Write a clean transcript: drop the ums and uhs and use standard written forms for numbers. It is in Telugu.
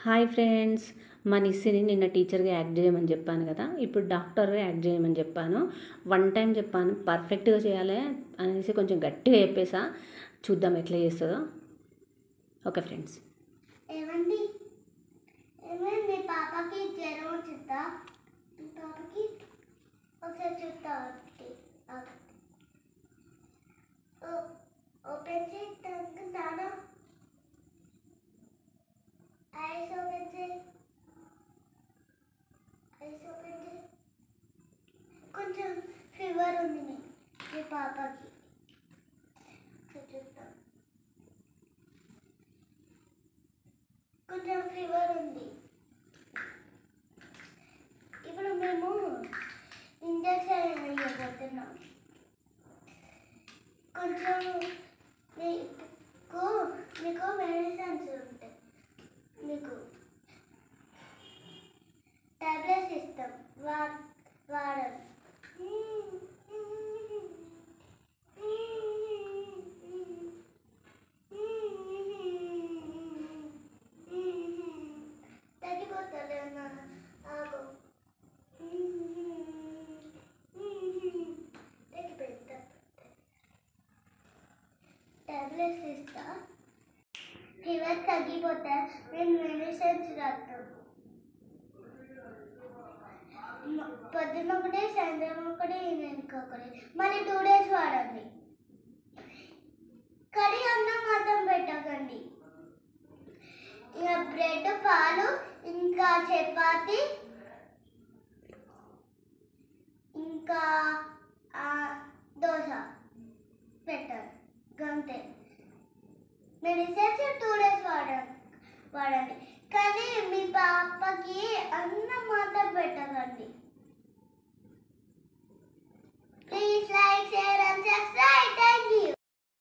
హాయ్ ఫ్రెండ్స్, మా నిస్సిని నిన్న టీచర్గా యాక్ట్ చేయమని చెప్పాను కదా. ఇప్పుడు డాక్టర్గా యాక్ట్ చేయమని చెప్పాను. 1 టైం చెప్పాను, పర్ఫెక్ట్గా చేయాలి అనేసి కొంచెం గట్టిగా చెప్పేసా. చూద్దాం ఎట్లా చేస్తుందో. Okay friends. ఏమండి మీ పాపకి జ్వరం వచ్చిందా? మీ పాపకి ఒకసారి చూద్దా? ఓపెన్ చేస్తాను నానా. ఐస్ ఓపెన్ చేయి. కొంచెం ఫీవర్ ఉంది మీ పాపకి. చూద్దాం. కొంచెం ఫీవర్ ఉంది. ఇప్పుడు మేము ఇంజక్షన్ వేయబోతున్నాం. కొంచెం మీకు మెడిసిన్స్ ఉంటాయి, మీకు టాబ్లెట్స్ ఇస్తాం, వాడండి. తగ్గిపోతుంది అన్న, ఆగు. తగ్గిపోయింది. టాబ్లెట్స్ ఇస్తా, ఫీవర్ తగ్గిపోతా. నేను మెడిసిన్స్ రాస్తాను. పొద్దున్న ఒకటి, సాయంత్రం ఒకటి, ఈవినింగ్ ఒకటి, మళ్ళీ 2 days వాడండి. కర్రీ అన్నం మాత్రం పెట్టకండి. ఇక బ్రెడ్, పాలు, ఇంకా చపాతి, ఇంకా దోశ పెట్టండి. గంతే. మెడిసిన్స్ 2 days వాడండి. కానీ మీ పాపకి అన్నం మాత్రం పెట్టకండి.